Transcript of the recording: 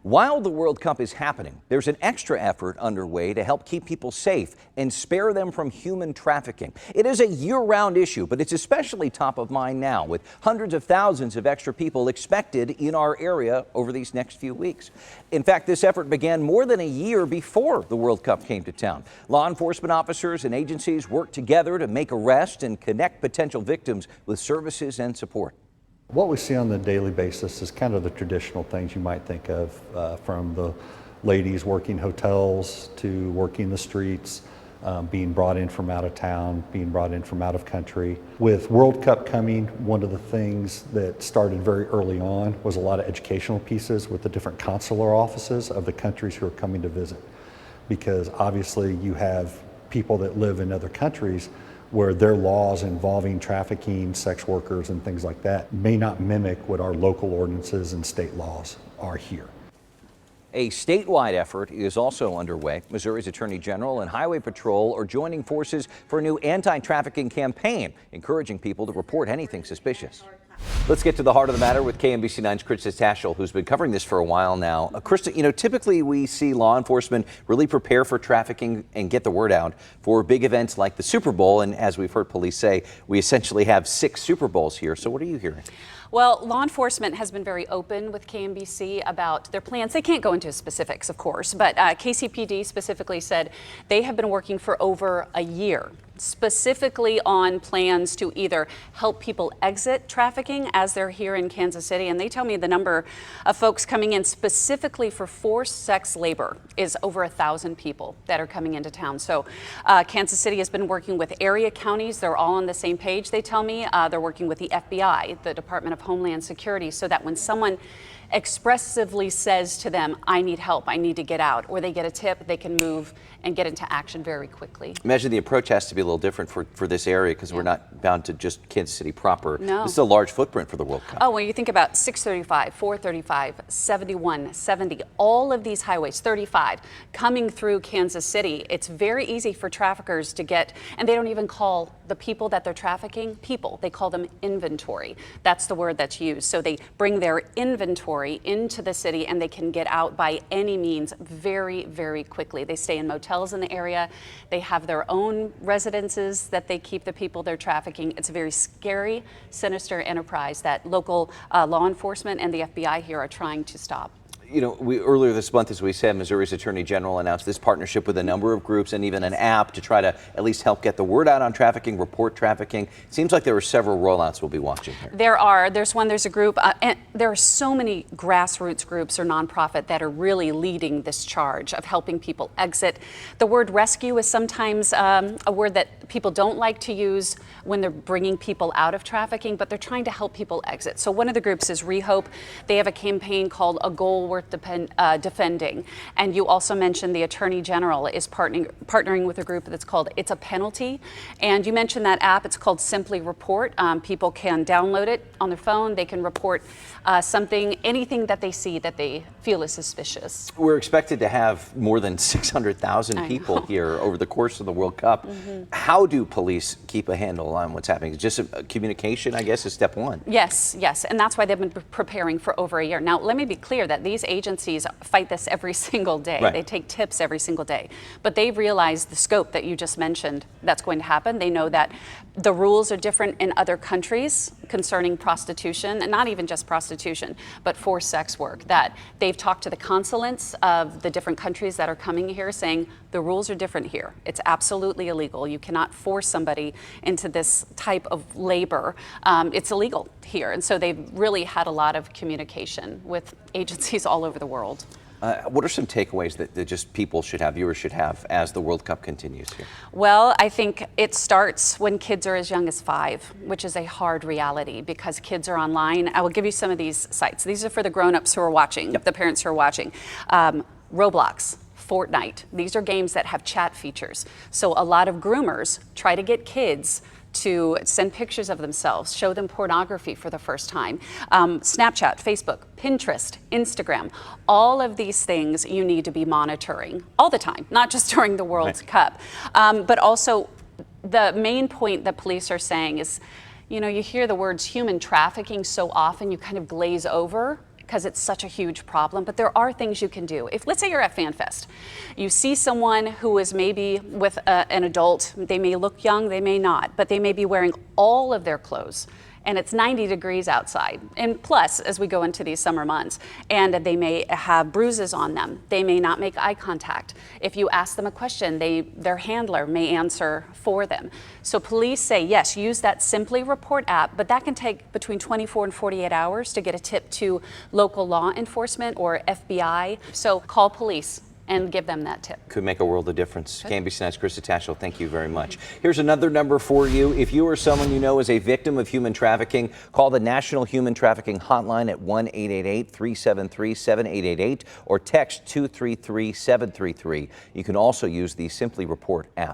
While the World Cup is happening, there's an extra effort underway to help keep people safe and spare them from human trafficking. It is a year-round issue, but it's especially top of mind now, with hundreds of thousands of extra people expected in our area over these next few weeks. In fact, this effort began more than a year before the World Cup came to town. Law enforcement officers and agencies worked together to make arrests and connect potential victims with services and support. What we see on a daily basis is kind of the traditional things you might think of, from the ladies working hotels to working the streets, being brought in from out of town, being brought in from out of country. With World Cup coming, one of the things that started very early on was a lot of educational pieces with the different consular offices of the countries who are coming to visit. Because obviously you have people that live in other countries where their laws involving trafficking, sex workers, and things like that may not mimic what our local ordinances and state laws are here. A statewide effort is also underway. Missouri's Attorney General and Highway Patrol are joining forces for a new anti-trafficking campaign, encouraging people to report anything suspicious. Let's get to the heart of the matter with KMBC 9's Krista Taschel, who's been covering this for a while now. Krista, typically we see law enforcement really prepare for trafficking and get the word out for big events like the Super Bowl. And as we've heard police say, we essentially have 6 Super Bowls here. So what are you hearing? Well, law enforcement has been very open with KMBC about their plans. They can't go into specifics, of course, but KCPD specifically said they have been working for over a year, specifically on plans to either help people exit trafficking as they're here in Kansas City. And they tell me the number of folks coming in specifically for forced sex labor is over 1,000 people that are coming into town. So Kansas City has been working with area counties. They're all on the same page, they tell me. They're working with the FBI, the Department of Homeland Security, so that when someone expressively says to them, I need help, I need to get out, or they get a tip, they can move and get into action very quickly. Imagine the approach has to be a little different for this area because we're not bound to just Kansas City proper. No. This is a large footprint for the World Cup. Oh, when you think about 635, 435, 71, 70, all of these highways, 35, coming through Kansas City, it's very easy for traffickers to get, and they don't even call the people that they're trafficking people, they call them inventory. That's the word that's used. So they bring their inventory into the city and they can get out by any means very, very quickly. They stay in motels in the area. They have their own residences that they keep the people they're trafficking. It's a very scary, sinister enterprise that local law enforcement and the FBI here are trying to stop. Earlier this month, as we said, Missouri's Attorney General announced this partnership with a number of groups and even an app to try to at least help get the word out on trafficking, report trafficking. Seems like there are several rollouts we'll be watching here. There are. There's a group, and there are so many grassroots groups or nonprofit that are really leading this charge of helping people exit. The word rescue is sometimes a word that people don't like to use when they're bringing people out of trafficking, but they're trying to help people exit. So one of the groups is Rehope. They have a campaign called A Goal Worth Defending. And you also mentioned the Attorney General is partnering with a group that's called It's a Penalty. And you mentioned that app. It's called Simply Report. People can download it on their phone. They can report anything that they see that they feel is suspicious. We're expected to have more than 600,000 people here over the course of the World Cup. How do police keep a handle on what's happening? Just communication, I guess, is step one. Yes, and that's why they've been preparing for over a year. Now, let me be clear that these agencies fight this every single day. Right. They take tips every single day. But they've realized the scope that you just mentioned that's going to happen. They know that the rules are different in other countries concerning prostitution, and not even just prostitution, but forced sex work. That they've talked to the consulates of the different countries that are coming here saying the rules are different here. It's absolutely illegal. You cannot force somebody into this type of labor. It's illegal here. And so they've really had a lot of communication with agencies all over the world. What are some takeaways that just viewers should have as the World Cup continues here? Well, I think it starts when kids are as young as 5, which is a hard reality because kids are online. I will give you some of these sites. These are for the grown-ups who are watching, the parents who are watching. Roblox, Fortnite. These are games that have chat features. So a lot of groomers try to get kids to send pictures of themselves, show them pornography for the first time. Snapchat, Facebook, Pinterest, Instagram, all of these things you need to be monitoring all the time, not just during the World Cup. But also the main point that police are saying is, you hear the words human trafficking so often, you kind of glaze over because it's such a huge problem, but there are things you can do. If, let's say you're at FanFest, you see someone who is maybe with an adult, they may look young, they may not, but they may be wearing all of their clothes, and it's 90 degrees outside, and plus as we go into these summer months, and they may have bruises on them. They may not make eye contact. If you ask them a question, their handler may answer for them. So police say, yes, use that Simply Report app, but that can take between 24 and 48 hours to get a tip to local law enforcement or FBI. So call police and give them that tip. Could make a world of difference. KMBC Night's Krista Tatchell, thank you very much. Here's another number for you. If you or someone you know is a victim of human trafficking, call the National Human Trafficking Hotline at 1-888-373-7888 or text 233-733. You can also use the Simply Report app.